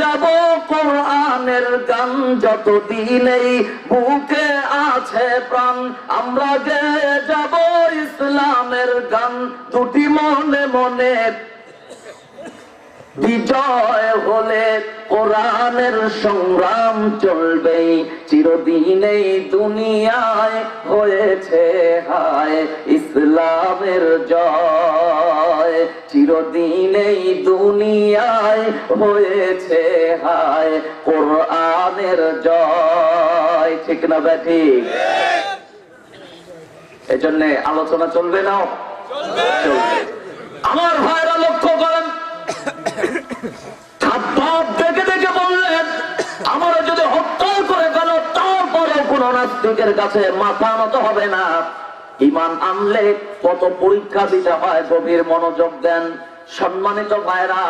যাব কোরআনের গান যতদিন এই বুকে আছে প্রাণ, আমরা গেয়ে যাব ইসলামের গান দুটি মনে মনে। বিজয় হলে কোরআনের সংগ্রাম চলবে চিরদিন এই দুনিয়ায়, হয়েছে হায় ইসলামের জয়, চিরদিন এই দুনিয়ায় হয়েছে হায় কোরআনের জয়। ঠিক না ঠিক? এই জন্য আলোচনা চলবে না? চলবে। আমার ভাইরা লক্ষ্য করেন, দেখে দেখে বললেন আমরা যদি হত্যা করে গেল তারপরে কোন নাস্তিকের কাছে মাথা নত হবে না। ঈমান আনলে কত পরীক্ষা দিতে হয়, গভীর মনোযোগ দেন। সম্মানিত ভাইরা,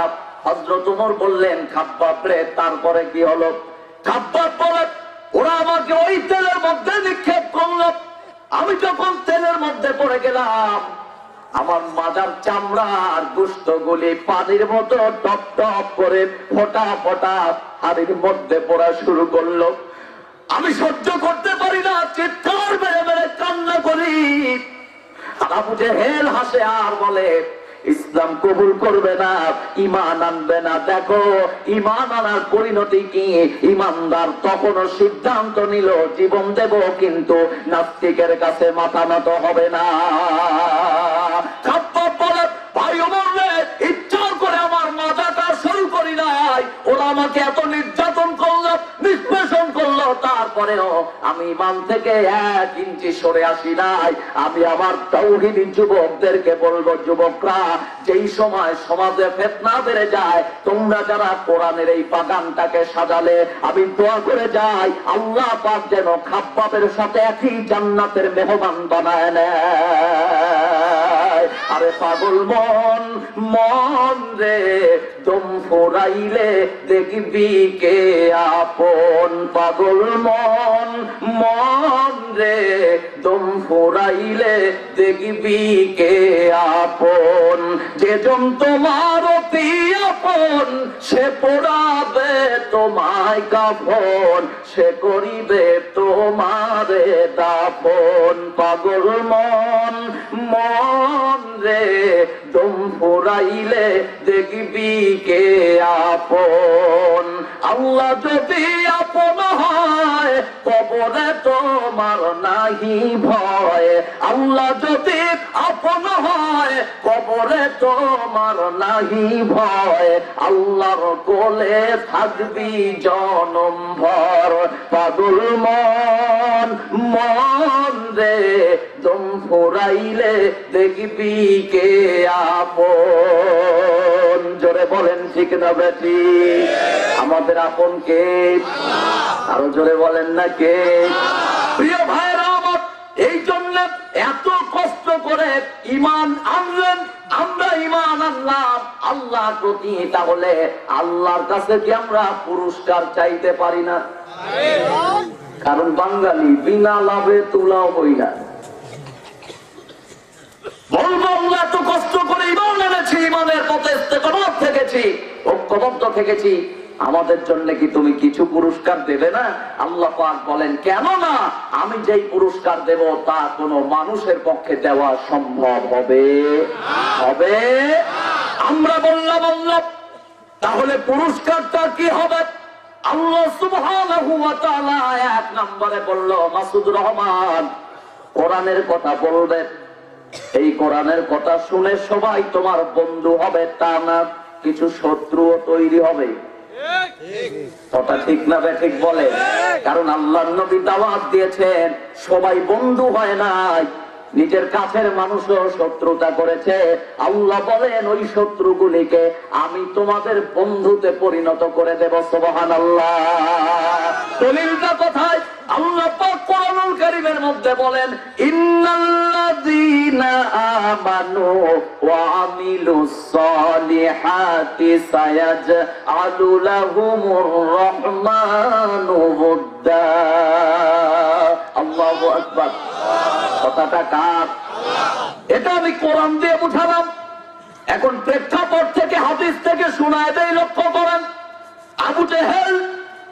হযরত ওমর বললেন খাব্বাব রে, তারপরে কি হলো? খাব্বাব বলে ওরা আমাকে ওই তেলের মধ্যে নিক্ষেপ করলো, আমি যখন তেলের মধ্যে পড়ে গেলাম আমার মাজার চামড়া আর গোশত গুলি পানির মতো টপ টপ করে ফোটা ফোটা হাড়ির মধ্যে পড়া শুরু করলো। আমি সহ্য করতে পারি না, চিৎকার মেরে মেরে কান্না করি। আবু জেহেল হাসে আর বলে ইসলাম কবুল করবে না, ঈমান আনবে না। দেখো ঈমান আনার পরিণতি কি? ঈমানদার তখনও সিদ্ধান্ত নিল জীবন দেব, কিন্তু নাস্তিকের কাছে মাথা নত হবে না। ভাই ওমর রে, ইচ্ছা করে আমার মাথাটা শুরু করি নাই, ওরা আমাকে এত নির্যাতন করলো, নিষ্পেষণ করলো, তারপরেও আমি ঈমান থেকে 1 ইঞ্চি সরে আসি নাই। আমি আমার তাওহীদি যুবকদেরকে বলবো, যুবকরা, যেই সময় সমাজে ফিতনা বেড়ে যায়, তোমরা যারা কোরআনের এই বাগানটাকে সাজালে, আমি দোয়া করে যাই আল্লাহ পাক যেন খাব্বাবের সাথে একই জান্নাতের মেহমান বানায় নেয়। আরে পাগল মন, মন রে, দম ফুরাইলে দেখবি কে আপন। পাগল মন, মন রে, দম ফুরাইলে দেখবি কে আপন। যেজন তোমার অতি আপন, সে পোড়াবে তোমায় কাফন, সে করিবে তোমারে দাফন। পাগল মন, মন রে, দম ফুরাইলে দেখবি কে আপন। আল্লাহ যদি আপন হয় কবরে তোমার নাহি ভয়, আল্লাহ যদি আপন হয় কবরে তোমার নাহি ভয়, আল্লাহর কোলে থাকবি জনম ভর। পাগল মন, মন রে, দম ফুরাইলে দেখবি কে আপন। জোরে বলেন ঠিক না বেটি? আমাদের আপন কে? আরো জোরে বলেন না কে? প্রিয় ভাইরা আমার, এই জন্য এত কষ্ট করে ঈমান আনলেন, আমরা ঈমান আনলাম আল্লাহর প্রতি, তাহলে আল্লাহর কাছে কি আমরা পুরস্কার চাইতে পারি না? কারণ বাঙালি বিনা লাভে তুলাও হই না। বলবো আমরা এত কষ্ট করে ঈমান এনেছি, ঈমানের পথে ইস্তেকামত থেকেছি, ঐক্যবদ্ধ থেকেছি, আমাদের জন্য কি তুমি কিছু পুরস্কার দেবে না? আল্লাহ পাক বলেন কেন না, আমি যেই পুরস্কার দেব তা কোনো মানুষের পক্ষে দেওয়া সম্ভব হবে? হবে? আমরা বললাম আল্লাহ, তাহলে পুরস্কারটা কি হবে? আল্লাহ সুবহানাহু ওয়া তাআলা 1 নম্বরে বলল, মাসুদ রহমান কোরআনের কথা বলবে, এই কোরআনের কথা শুনে সবাই তোমার বন্ধু হবে তা না, কিছু শত্রুও তৈরি হবে। কথা ঠিক না ঠিক বলে? কারণ আল্লাহর নবী দাওয়াত দিয়েছেন, সবাই বন্ধু হয় নাই, নিজের কাছের মানুষও শত্রুতা করেছে। আল্লাহ বলেন ওই শত্রুগুলিকে আমি তোমাদের বন্ধুতে পরিণত করে দেব। সুবহানাল্লাহ। দলিলটা কোথায়? আল্লাহ পাক কোরআনুল কারীমের মধ্যে বলেন, ইন্নাল্লাযীনা আমানু ওয়া আমিলুস সালিহাতি সায়াজআলু লাহুমুর রাহমানু ওদ্দা। আল্লাহু আকবার। কথাটা কার? এটা আমি কোরআন দিয়ে বুঝালাম, এখন প্রেক্ষাপট থেকে হাদিস থেকে শোনায় দেই, লক্ষ্য করেন। আবু জেহেল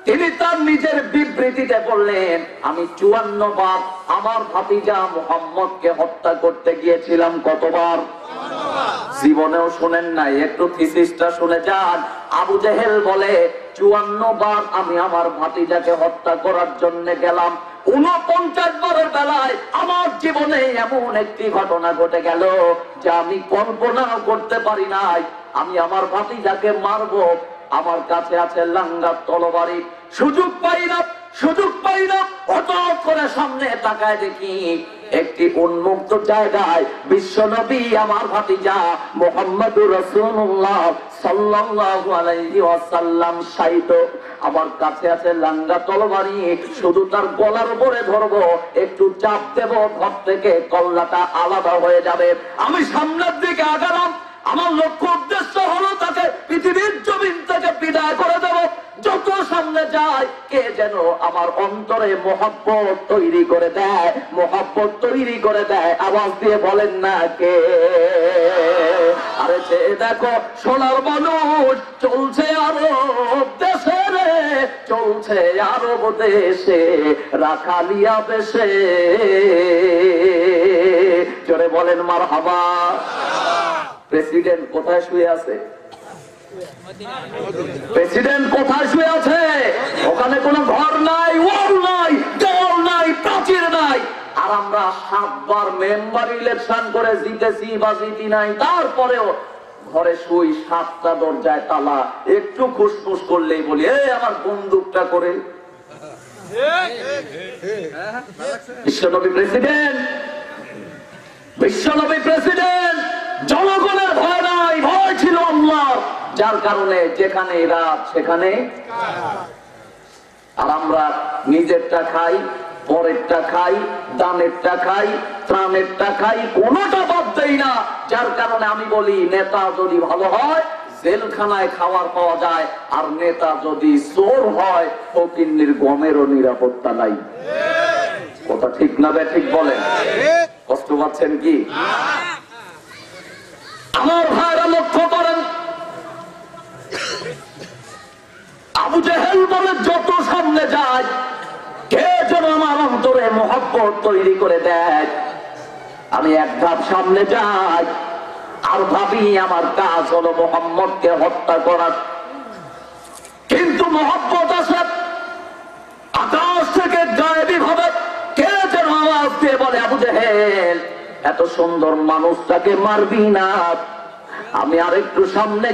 তিনি তার নিজের বিবৃতিতে বললেন, আমি 54 বার আমার ভাতিজা মুহাম্মদকে হত্যা করতে গিয়েছিলাম। কতবার? জীবনেও শুনেন নাই, একটু থিসিসটা শুনে যান। আবু জেহেল বলে 54 বার আমি আমার ভাতিজাকে হত্যা করার জন্য গেলাম। 49 বারের বেলায় আমার জীবনে এমন একটি ঘটনা ঘটে গেল যা আমি কল্পনাও করতে পারি নাই। আমি আমার ভাতিজাকে মারবো, আমার কাছে আছে লাঙ্গার তরবারি, সুযোগ পাই না। হঠাৎ করে সামনে তাকায় দেখি একটি উন্মুক্ত জায়গায় বিশ্বনবী আমার ভাতিজা মুহাম্মদুর রাসূলুল্লাহ সাল্লাল্লাহু আলাইহি ওয়াসাল্লাম শায়িত। আমার কাছে আছে লাঙ্গা তরবারি, শুধু তার গলার উপরে ধরবো, একটু চাপ দেব, ঘর থেকে কল্লাটা আলাদা হয়ে যাবে। আমি সামনের দিকে আগালাম। আমার লক্ষ্য উদ্দেশ্য হলো তাকে পৃথিবীর জমিন থেকে বিদায় করে দেব। যত সামনে যায় কে যেন আমার অন্তরে মহব্বত তৈরি করে দেয়, আওয়াজ দিয়ে বলেন না কে? আরে সে দেখো সোনার মানুষ, চলছে আরব দেশে রে, চলছে আরব দেশে, রাখালিয়া বেশে। জোরে বলেন মারহাবা। প্রেসিডেন্ট কোথায় শুয়ে আছে? প্রেসিডেন্ট কোথায় শুয়ে আছে? ওখানে কোনো ঘর নাই, ওয়াল নাই, দেওয়াল নাই, প্রাচীর নাই। আর আমরা 7 বার মেম্বার ইলেকশন করে জিতেছি বা জিতি নাই, তারপরেও ঘরে শুই, 7টা দরজায় তালা। একটু খুশফুস করলেই বলি এই আমার বন্দুকটা করে। বিশ্বনবী প্রেসিডেন্ট, জনগণের ভয় নাই, ভয় ছিল আল্লাহ, যার কারণে যেখানে রাত সেখানে। আর আমরা নিজেরটা খাই, পরেরটা খাই, দানেরটা খাই, ত্রাণেরটা খাই, কোনোটা বাদ দেই না। যার কারণে আমি বলি নেতা যদি ভালো হয় জেলখানায় খাবার পাওয়া যায়, আর নেতা যদি চোর হয় ফকিন্নির গমেরও নিরাপত্তা নাই। কথা ঠিক না বে ঠিক বলেন? কষ্ট পাচ্ছেন কি? আমার ভাইরা লক্ষ্য করেন, আবু জেহেল বলে যত সামনে যায় কে যেন আমার অন্তরে মহব্বত তৈরি করে দেয়। আমি এক ধাপ সামনে যাই আর ভাবি আমার কাজ হলো মুহাম্মদকে হত্যা করার। কিন্তু মহব্বত আছে আকাশ থেকে গায়েবী ভাবে কে যেন আওয়াজ দিয়ে বলে, আবু জেহেল এত সুন্দর মানুষটাকে মারবি না। আমি আরেকটু সামনে